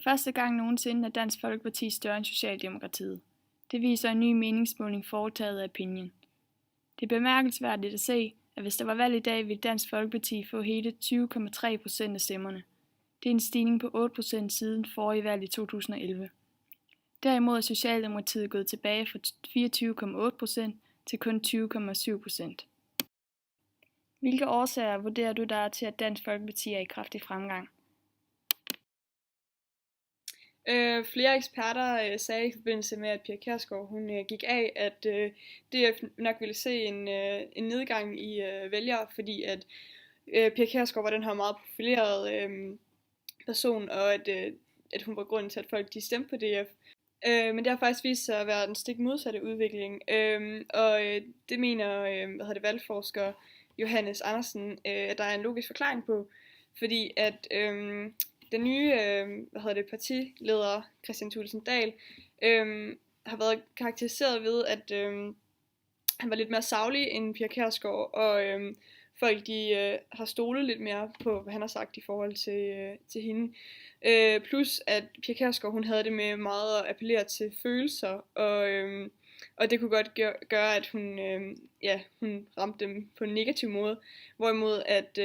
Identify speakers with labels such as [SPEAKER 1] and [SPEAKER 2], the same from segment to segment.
[SPEAKER 1] første gang nogensinde er Dansk Folkeparti større end Socialdemokratiet. Det viser en ny meningsmåling foretaget af Opinion. Det er bemærkelsesværdigt at se, at hvis der var valg i dag, ville Dansk Folkeparti få hele 20,3% af stemmerne. Det er en stigning på 8% siden forrige valg i 2011. Derimod er Socialdemokratiet gået tilbage fra 24,8% til kun 20,7%. Hvilke årsager vurderer du der til, at Dansk Folkeparti er i kraftig fremgang?
[SPEAKER 2] Flere eksperter sagde i forbindelse med, at Pia Kjærsgaard hun gik af, at DF nok ville se en nedgang i vælgere, fordi at Pia Kjærsgaard var den her meget profilerede person, og at hun var grunden til, at folk de stemte på DF. Men det har faktisk vist sig at være den stik modsatte udvikling, og det mener valgforsker Johannes Andersen, at der er en logisk forklaring på, fordi at den nye partileder Kristian Thulesen Dahl har været karakteriseret ved, at han var lidt mere saglig end Pia Kjærsgaard, og folk de har stolet lidt mere på, hvad han har sagt i forhold til hende. Plus at Pia Kjærsgaard hun havde det med meget at appellere til følelser, og det kunne godt gøre, at hun ramte dem på en negativ måde, hvorimod at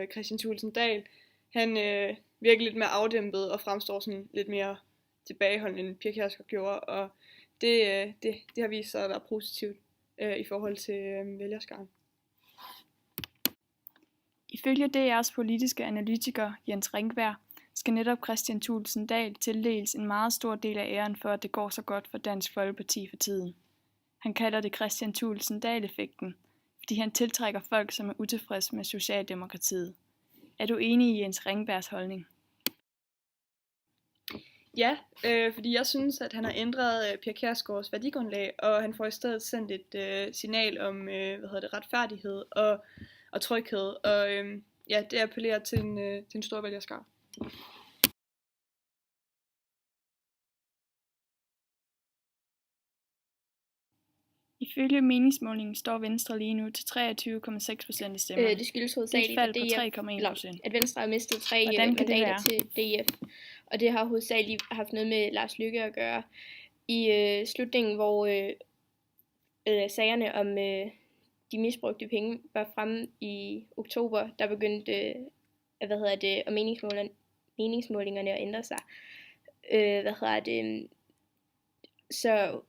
[SPEAKER 2] Kristian Thulesen Dahl han virker lidt mere afdæmpet og fremstår sådan lidt mere tilbageholdende end Pia Kjærsgaard gjorde, og det har vist sig at være positivt i forhold til vælgerskaren.
[SPEAKER 1] Ifølge DR's politiske analytiker Jens Ringberg skal netop Kristian Thulesen Dahl tildeles en meget stor del af æren for, at det går så godt for Dansk Folkeparti for tiden. Han kalder det Kristian Thulesen Dahl-effekten, fordi han tiltrækker folk, som er utilfredse med Socialdemokratiet. Er du enig i Jens Ringbergs holdning?
[SPEAKER 2] Ja, fordi jeg synes, at han har ændret Pia Kjærsgaards værdigrundlag, og han får i stedet sendt et signal om retfærdighed og tryghed, og det appellerer til en stor vælgerskare.
[SPEAKER 1] Ifølge meningsmålingen står Venstre lige nu til 23,6% af stemmerne.
[SPEAKER 3] Det skyldes hovedsageligt, at Venstre har mistet 3 mandater til DF. Og det har hovedsageligt haft noget med Lars Løkke at gøre. I slutningen, hvor sagerne om de misbrugte penge var fremme i oktober, der begyndte meningsmålingerne at ændre sig. Så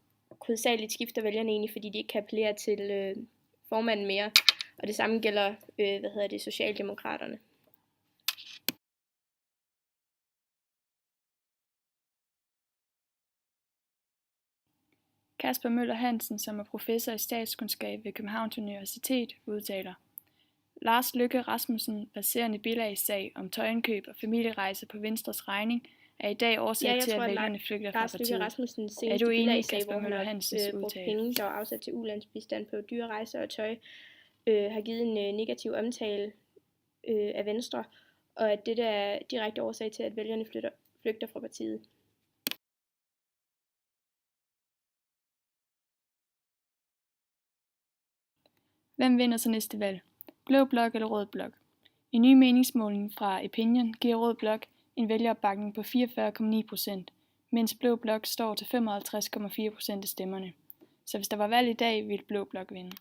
[SPEAKER 3] hovedsageligt skifter vælgerne egentlig, fordi de ikke kan appellere til formanden mere, og det samme gælder Socialdemokraterne.
[SPEAKER 1] Kasper Møller Hansen, som er professor i statskundskab ved Københavns Universitet, udtaler: Lars Løkke Rasmussen baserende bilagssag om tøjindkøb og familierejse på Venstres regning er i dag årsag til, at vælgerne flygter fra partiet. Er du enig i Kasper Møller Hansens udtalelse?
[SPEAKER 3] Penge, der var afsat til ulandsbistand på dyre rejser og tøj, har givet en negativ omtale af Venstre, og at det er direkte årsag til, at vælgerne flygter fra partiet.
[SPEAKER 1] Hvem vinder så næste valg? Blå blok eller rød blok? En ny meningsmåling fra Opinion giver rød blok en vælgeropbakning på 44,9%, mens blå blok står til 55,4% af stemmerne. Så hvis der var valg i dag, ville blå blok vinde.